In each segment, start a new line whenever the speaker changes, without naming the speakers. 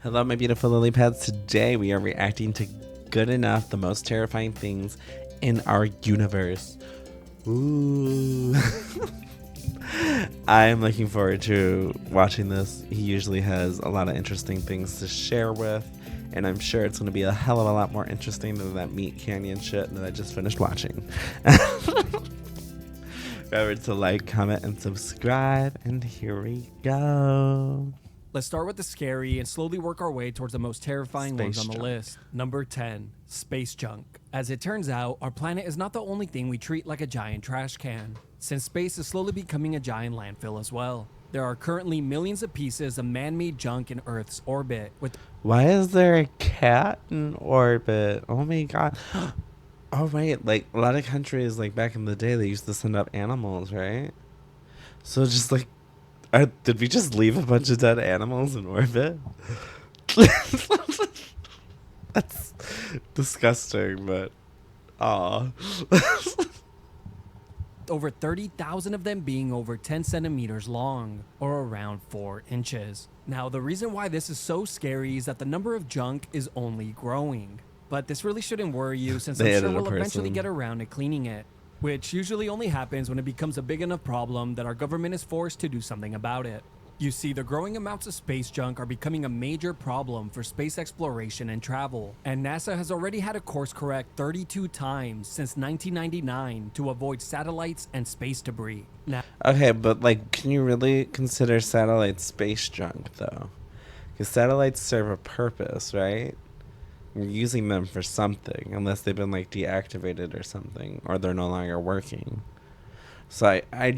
Hello, my beautiful lily pads. Today we are reacting to Good Enough, the most terrifying things in our universe. Ooh. I'm looking forward to watching this. He usually has a lot of interesting things to share with, and I'm sure it's going to be a hell of a lot more interesting than that Meat Canyon shit that I just finished watching. Remember to like, comment, and subscribe, and here we go.
Let's start with the scary and slowly work our way towards the most terrifying ones on the list. Number 10, space junk. As it turns out, our planet is not the only thing we treat like a giant trash can, since space is slowly becoming a giant landfill as well. There are currently millions of pieces of man-made junk in Earth's orbit.
Why is there a cat in orbit? Oh my god. Oh right, like a lot of countries, like back in the day, they used to send up animals, right? So just like, did we just leave a bunch of dead animals in orbit? That's disgusting, but aw.
Over 30,000 of them being over 10 centimeters long, or around 4 inches. Now, the reason why this is so scary is that the number of junk is only growing. But this really shouldn't worry you, since I'm sure we'll eventually get around to cleaning it, which usually only happens when it becomes a big enough problem that our government is forced to do something about it. You see, the growing amounts of space junk are becoming a major problem for space exploration and travel, and NASA has already had to course correct 32 times since 1999 to avoid satellites and space debris. Now,
okay, but like, can you really consider satellites space junk though? Because satellites serve a purpose, right? We're using them for something, unless they've been like deactivated or something, or they're no longer working. So I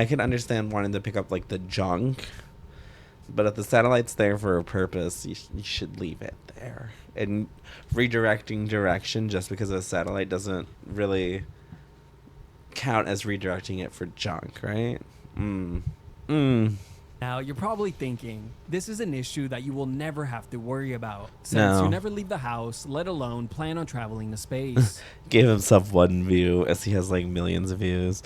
can understand wanting to pick up like the junk, but if the satellite's there for a purpose, you should leave it there. And redirecting direction just because a satellite doesn't really count as redirecting it for junk, right?
Now, you're probably thinking, this is an issue that you will never have to worry about, since you never leave the house, let alone plan on traveling to space.
Gave himself one view as he has like millions of views.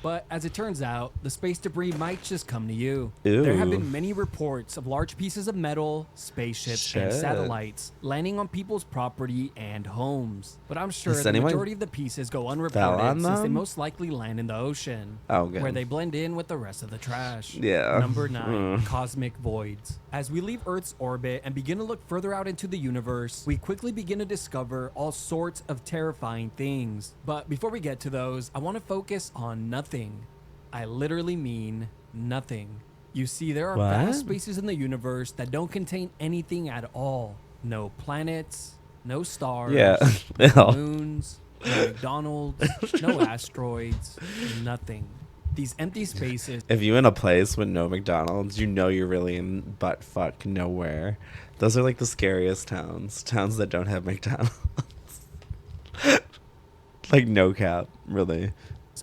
But as it turns out, the space debris might just come to you.
Ew.
There have been many reports of large pieces of metal, spaceships, and satellites landing on people's property and homes. But I'm sure the majority of the pieces go unreported, since they most likely land in the ocean, where they blend in with the rest of the trash.
Yeah.
Number 9, cosmic voids. As we leave Earth's orbit and begin to look further out into the universe, we quickly begin to discover all sorts of terrifying things. But before we get to those, I want to focus on nothing. I literally mean nothing. You see, there are vast spaces in the universe that don't contain anything at all. No planets, no stars, no moons, no McDonald's, no asteroids, nothing. These empty spaces.
If you're in a place with no McDonald's, you know you're really in buttfuck nowhere. Those are like the scariest towns. Towns that don't have McDonald's. Like no cap, really.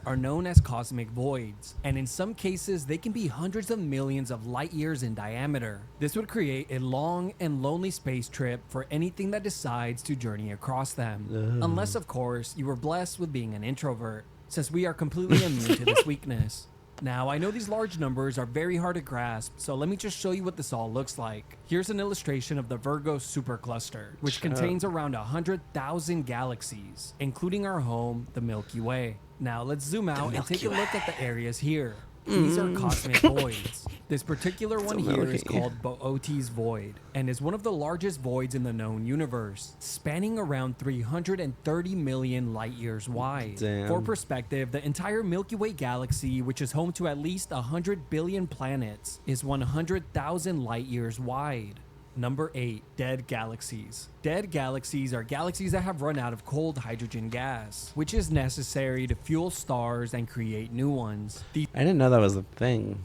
Are known as cosmic voids, and in some cases they can be hundreds of millions of light years in diameter. This would create a long and lonely space trip for anything that decides to journey across them. Unless, of course, you were blessed with being an introvert, since we are completely immune to this weakness. Now, I know these large numbers are very hard to grasp, so let me just show you what this all looks like. Here's an illustration of the Virgo supercluster, which contains around 100,000 galaxies, including our home, the Milky Way. Now, let's zoom out and take a look at the areas here. These are cosmic voids. This particular one here is called Boötes Void, and is one of the largest voids in the known universe, spanning around 330 million light years wide.
Damn.
For perspective, the entire Milky Way galaxy, which is home to at least 100 billion planets, is 100,000 light years wide. Number 8, dead galaxies. Dead galaxies are galaxies that have run out of cold hydrogen gas, which is necessary to fuel stars and create new ones.
I didn't know that was a thing.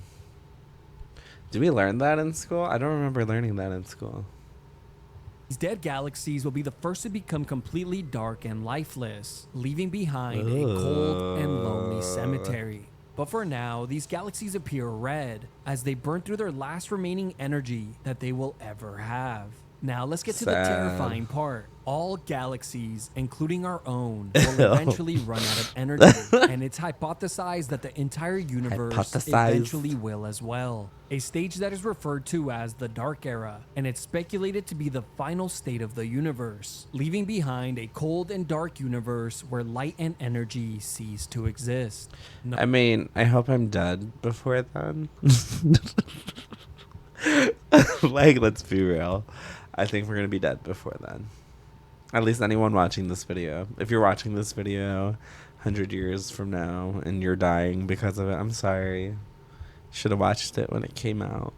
Did we learn that in school? I don't remember learning that in school.
These dead galaxies will be the first to become completely dark and lifeless, leaving behind a cold and lonely cemetery. But for now, these galaxies appear red as they burn through their last remaining energy that they will ever have. Now let's get to the
Sad.
terrifying part. All galaxies, including our own, will eventually run out of energy, and it's hypothesized that the entire universe
Hypothesized.
eventually will as well. A stage that is referred to as the Dark Era, and it's speculated to be the final state of the universe, leaving behind a cold and dark universe where light and energy cease to exist. No-
I mean, I hope I'm dead before then. Like, let's be real. I think we're gonna be dead before then. At least anyone watching this video. If you're watching this video 100 years from now and you're dying because of it, I'm sorry. Should have watched it when it came out.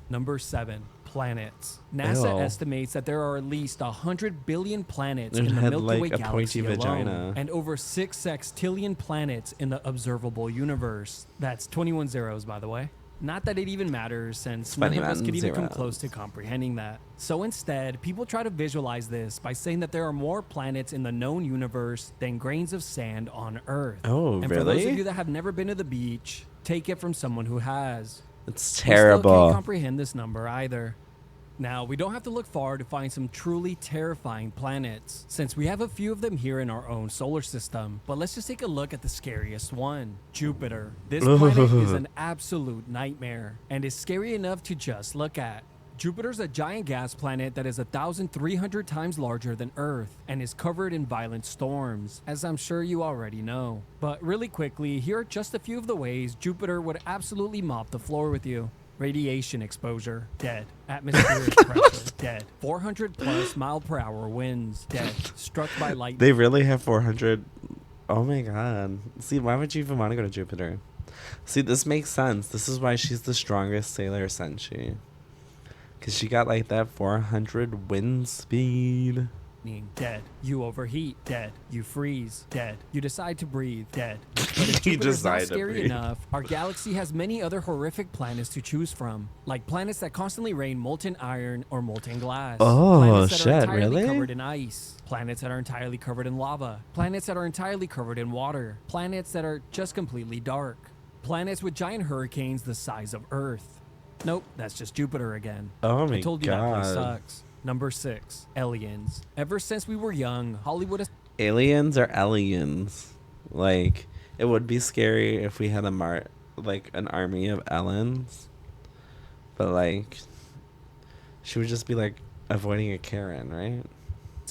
Number 7. Planets. NASA
Ew.
estimates that there are at least 100 billion planets
It
in the
had,
Milky
like,
Way
a
galaxy
pointy
alone,
vagina.
and over 6 sextillion planets in the observable universe. That's 21 zeros, by the way. Not that it even matters, since none
funny,
of us
man.
could even come
Zeros.
close to comprehending that. So instead, people try to visualize this by saying that there are more planets in the known universe than grains of sand on Earth.
Oh,
And for those
really?
of you that have never been to the beach, take it from someone who has.
It's
We still can't
terrible.
comprehend this number either. Now, we don't have to look far to find some truly terrifying planets, since we have a few of them here in our own solar system. But let's just take a look at the scariest one, Jupiter. This planet is an absolute nightmare, and is scary enough to just look at. Jupiter's a giant gas planet that is 1,300 times larger than Earth and is covered in violent storms, as I'm sure you already know. But really quickly, here are just a few of the ways Jupiter would absolutely mop the floor with you. Radiation exposure, dead. Atmospheric pressure, dead. 400 plus mile per hour winds, dead. Struck by lightning.
They really have 400. Oh my god. See, why would you even want to go to Jupiter? See, this makes sense. This is why she's the strongest sailor Senshi. Because she got like that 400 wind speed.
Dead. You overheat, dead. You freeze, dead. You decide to breathe, dead. But if
You
Jupiter's not
decide to
scary
breathe.
enough, our galaxy has many other horrific planets to choose from, like planets that constantly rain molten iron or molten glass.
Oh,
planets that are
shit,
entirely
really?
covered in ice. Planets that are entirely covered in lava. Planets that are entirely covered in water. Planets that are just completely dark. Planets with giant hurricanes the size of Earth. Nope, that's just Jupiter again.
Oh my
I told you that place
god.
sucks. Number 6. Aliens. Ever since we were young, Hollywood has
Aliens or aliens? Like, it would be scary if we had like an army of Ellens. But like, she would just be like avoiding a Karen, right?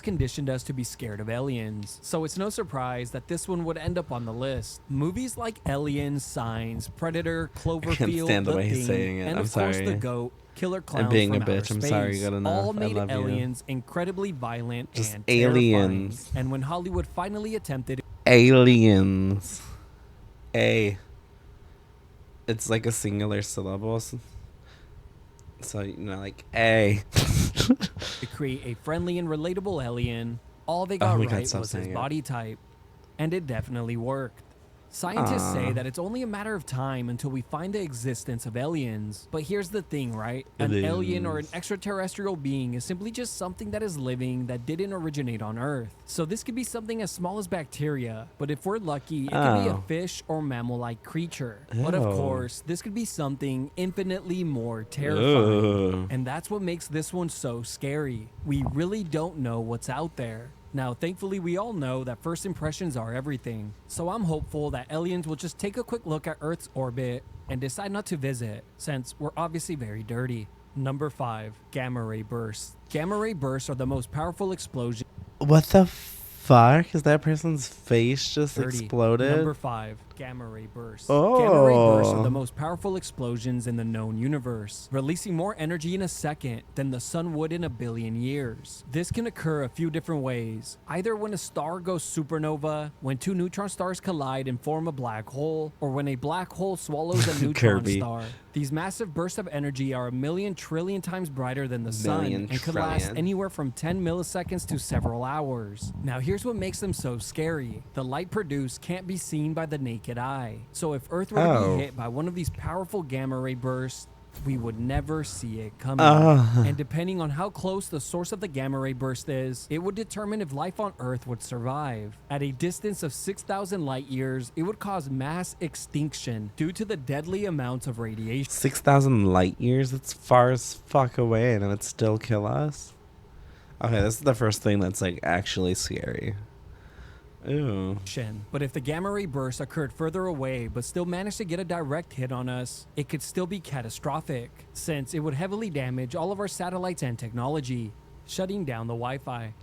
conditioned us to be scared of aliens, so it's no surprise that this one would end up on the list. Movies like Aliens, Signs, Predator, Cloverfield,
stand the
The
way he's
Thing,
saying it.
and
I'm
of course
sorry.
The Goat, Killer Clowns
being a
from Outer
bitch, I'm
Space,
sorry, good enough.
all
I
made
love you.
aliens incredibly violent
Just
and
aliens.
terrifying. And when Hollywood finally attempted
Aliens. A. It's like a singular syllable. So, you know, like A.
to create a friendly and relatable alien, all they got
Oh my God,
right
stop
was his
saying it.
body type. And it definitely worked. Scientists say that it's only a matter of time until we find the existence of aliens. But here's the thing, right? An alien or an extraterrestrial being is simply just something that is living that didn't originate on Earth. So this could be something as small as bacteria, but if we're lucky, it could be a
Oh.
fish or mammal-like creature. But of
Ew.
course, this could be something infinitely more terrifying.
Ugh.
And that's what makes this one so scary. We really don't know what's out there. Now, thankfully, we all know that first impressions are everything. So I'm hopeful that aliens will just take a quick look at Earth's orbit and decide not to visit, since we're obviously very dirty. Number 5, gamma ray bursts. Gamma ray bursts are the most powerful explosion.
What the fuck? Is that person's face just
30.
exploded?
Number 5, gamma ray bursts. Gamma ray bursts are
Oh.
the most powerful explosions in the known universe, releasing more energy in a second than the sun would in a billion years. This can occur a few different ways. Either when a star goes supernova, when two neutron stars collide and form a black hole, or when a black hole swallows a neutron
Kirby.
star. These massive bursts of energy are a million trillion times brighter than the sun
Million
and could last
trillion.
anywhere from 10 milliseconds to several hours. Now here's what makes them so scary. The light produced can't be seen by the naked eye. So if Earth were to
Oh.
be hit by one of these powerful gamma ray bursts, we would never see it coming.
Ah.
And depending on how close the source of the gamma ray burst is, it would determine if life on Earth would survive. At a distance of 6,000 light years, it would cause mass extinction due to the deadly amounts of radiation.
6,000 light years? That's far as fuck away and it would still kill us? Okay, this is the first thing that's like actually scary. Ooh.
But if the gamma ray burst occurred further away but still managed to get a direct hit on us, it could still be catastrophic, since it would heavily damage all of our satellites and technology, shutting down the Wi-Fi.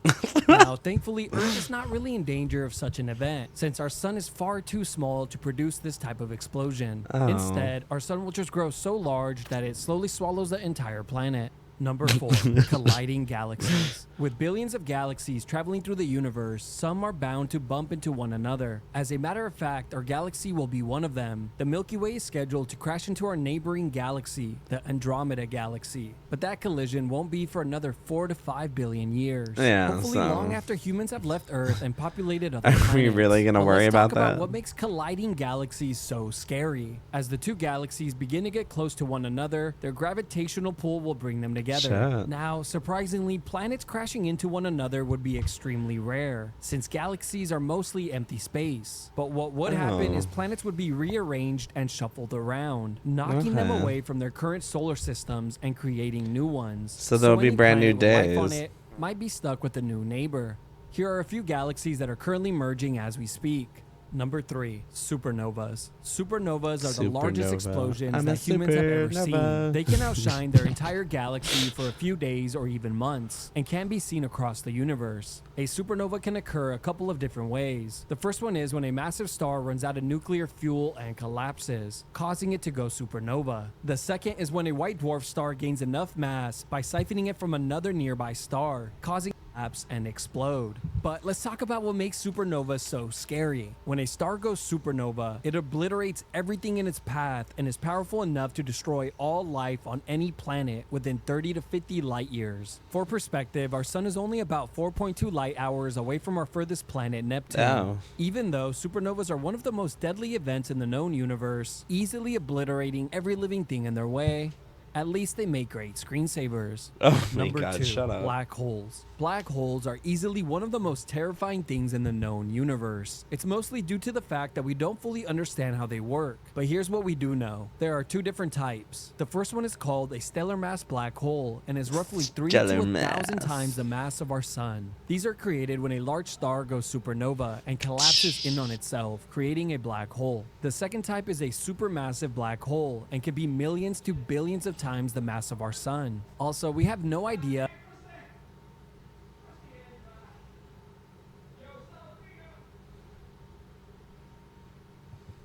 Now, thankfully, Earth is not really in danger of such an event, since our sun is far too small to produce this type of explosion.
Oh.
Instead, our sun will just grow so large that it slowly swallows the entire planet. Number 4, colliding galaxies. With billions of galaxies traveling through the universe, some are bound to bump into one another. As a matter of fact, our galaxy will be one of them. The Milky Way is scheduled to crash into our neighboring galaxy, the Andromeda Galaxy. But that collision won't be for another 4 to 5 billion years.
Yeah,
Hopefully
so-
long after humans have left Earth and populated other
Are
planets.
we really gonna
But
worry
let's talk
about that?
what makes colliding galaxies so scary. As the two galaxies begin to get close to one another, their gravitational pull will bring them together.
Shit.
Now, surprisingly, planets crashing into one another would be extremely rare, since galaxies are mostly empty space. But what would happen
Oh.
is planets would be rearranged and shuffled around, knocking them
Okay.
away from their current solar systems and creating new ones.
So there'll be
any
brand new
planet with life on
days.
it might be stuck with a new neighbor. Here are a few galaxies that are currently merging as we speak. Number 3, supernovas. Supernovas are the largest
Supernova.
explosions
I'm a
that humans have ever seen.
supernova.
They can outshine their entire galaxy for a few days or even months, and can be seen across the universe. A supernova can occur a couple of different ways. The first one is when a massive star runs out of nuclear fuel and collapses, causing it to go supernova. The second is when a white dwarf star gains enough mass by siphoning it from another nearby star, causing collapse and explode. But let's talk about what makes supernovas so scary. When a star goes supernova, it obliterates everything in its path and is powerful enough to destroy all life on any planet within 30 to 50 light years. For perspective, our sun is only about 4.2 light hours away from our furthest planet, Neptune.
Oh.
Even though supernovas are one of the most deadly events in the known universe, easily obliterating every living thing in their way, at least they make great screensavers.
Oh my
Number
god,
2,
shut up.
black holes. Black holes are easily one of the most terrifying things in the known universe. It's mostly due to the fact that we don't fully understand how they work. But here's what we do know. There are 2 different types. The first one is called a stellar mass black hole and is roughly 3 to
Stellar
1,000
mass.
times the mass of our sun. These are created when a large star goes supernova and collapses in on itself, creating a black hole. The second type is a supermassive black hole and can be millions to billions of times the mass of our sun. Also, we have no idea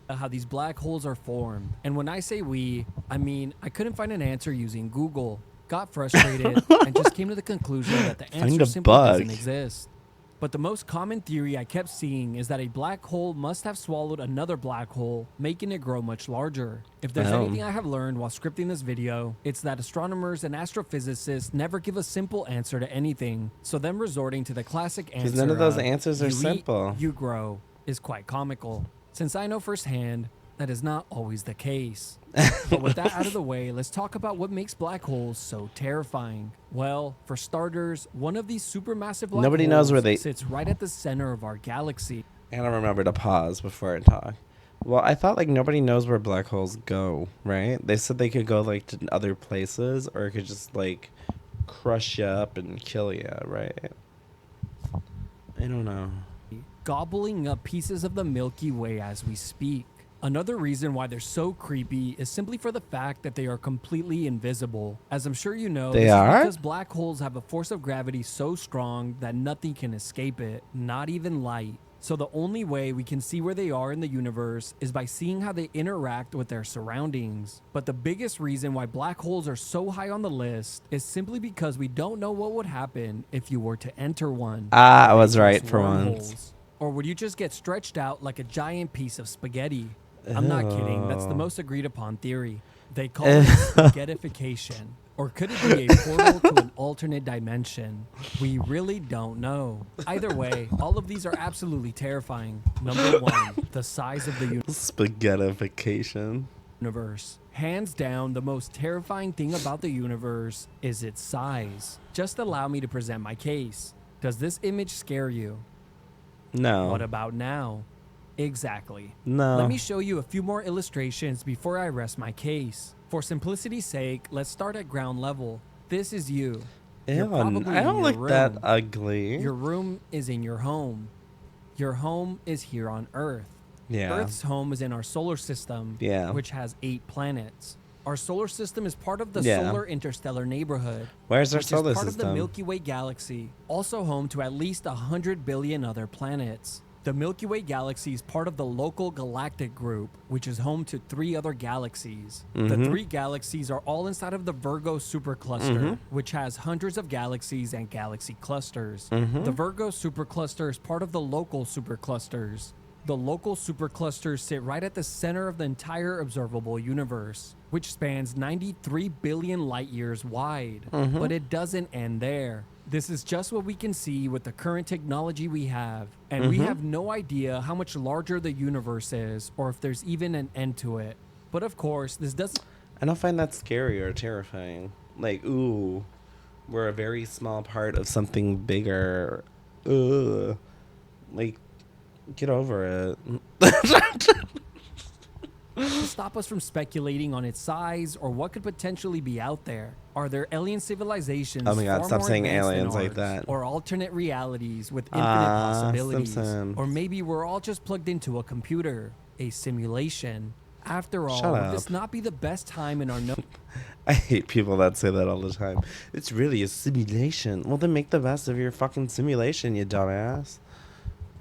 how these black holes are formed. And when I say we, I mean I couldn't find an answer using Google, got frustrated, and just came to the conclusion that the
Find
answer
a
simply
bug.
doesn't exist. But the most common theory I kept seeing is that a black hole must have swallowed another black hole, making it grow much larger. If there's
Oh.
anything I have learned while scripting this video, it's that astronomers and astrophysicists never give a simple answer to anything, so them resorting to the classic answer
none of those
of,
answers are
"You eat,
simple."
you grow," is quite comical, since I know firsthand that is not always the case. But with that out of the way, let's talk about what makes black holes so terrifying. Well, for starters, one of these supermassive black
Nobody
holes
knows where they-
sits right at the center of our galaxy.
I gotta remember to pause before I talk. Well, I thought like nobody knows where black holes go, right? They said they could go like to other places or it could just like crush you up and kill you, right? I don't know.
Gobbling up pieces of the Milky Way as we speak. Another reason why they're so creepy is simply for the fact that they are completely invisible. As I'm sure you know,
They
this is
are?
because black holes have a force of gravity so strong that nothing can escape it, not even light. So the only way we can see where they are in the universe is by seeing how they interact with their surroundings. But the biggest reason why black holes are so high on the list is simply because we don't know what would happen if you were to enter one.
Ah, I was
Just
right for
wormholes.
once.
Or would you just get stretched out like a giant piece of spaghetti? I'm not kidding. That's the
Oh.
most agreed upon theory. They call it spaghettification. Or could it be a portal to an alternate dimension? We really don't know. Either way, all of these are absolutely terrifying. Number 1, the size of the universe.
Spaghettification.
universe. Hands down, the most terrifying thing about the universe is its size. Just allow me to present my case. Does this image scare you?
No.
What about now? Exactly.
No.
Let me show you a few more illustrations before I rest my case. For simplicity's sake, let's start at ground level. This is you. You're
Ew,
probably
I
in
don't
your
look that
room.
ugly.
Your room is in your home. Your home is here on Earth.
Yeah.
Earth's home is in our solar system,
Yeah.
which has 8 planets. Our solar system is part of the
Yeah.
solar interstellar neighborhood,
Where's our
which
solar
is part of the
system?
Milky Way galaxy, also home to at least 100 billion other planets. The Milky Way galaxy is part of the local galactic group, which is home to 3 other galaxies. The 3 galaxies are all inside of the Virgo supercluster, which has hundreds of galaxies and galaxy clusters. The Virgo supercluster is part of the local superclusters. The local superclusters sit right at the center of the entire observable universe, which spans 93 billion light years wide. But it doesn't end there. This is just what we can see with the current technology we have, and we have no idea how much larger the universe is or if there's even an end to it. But of course, this doesn't
I don't find that scary or terrifying. Like, ooh, we're a very small part of something bigger. Ugh. Like, get over it.
stop us from speculating on its size or what could potentially be out there. Are there alien civilizations
Oh my God,
far
stop
more
saying
advanced than
aliens like
ours?
that.
Or alternate realities with infinite possibilities?
Simpson.
Or maybe we're all just plugged into a computer, a simulation. After all,
Shut
would
up.
this not be the best time in our
I hate people that say that all the time. It's really a simulation. Well, then make the best of your fucking simulation, you dumbass.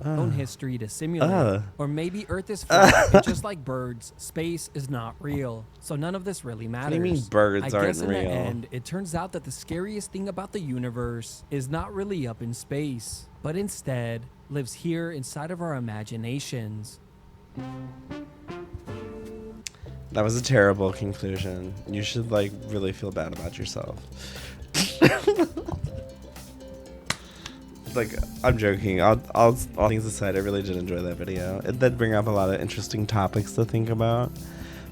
own history to simulate?
Ugh.
Or maybe Earth is flat, and just like birds, space is not real. So none of this really matters.
do you mean birds
I
aren't
guess in the
real?
end, it turns out that the scariest thing about the universe is not really up in space, but instead lives here inside of our imaginations.
That was a terrible conclusion. You should, like, really feel bad about yourself. Like, I'm joking. All things aside, I really did enjoy that video. It did bring up a lot of interesting topics to think about.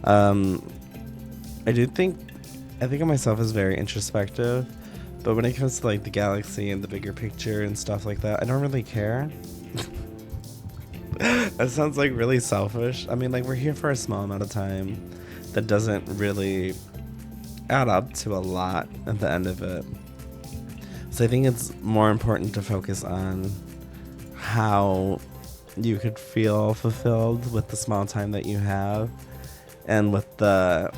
I think of myself as very introspective, but when it comes to, like, the galaxy and the bigger picture and stuff like that, I don't really care. That sounds like really selfish. I mean, like, we're here for a small amount of time that doesn't really add up to a lot at the end of it. So I think it's more important to focus on how you could feel fulfilled with the small time that you have and with that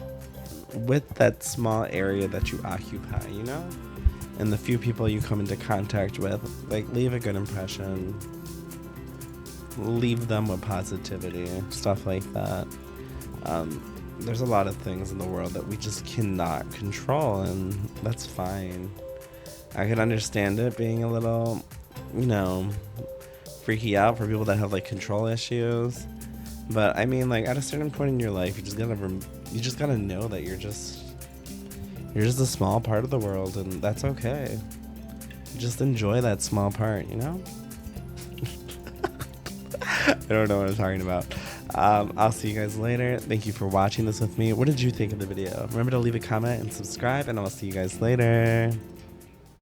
small area that you occupy, you know? And the few people you come into contact with, like, leave a good impression. Leave them with positivity, stuff like that. There's a lot of things in the world that we just cannot control, and that's fine. I can understand it being a little, freaky out for people that have, like, control issues. But I mean, like, at a certain point in your life, you just gotta know that you're just a small part of the world, and that's okay. Just enjoy that small part, you know? I don't know what I'm talking about. I'll see you guys later. Thank you for watching this with me. What did you think of the video? Remember to leave a comment and subscribe, and I'll see you guys later.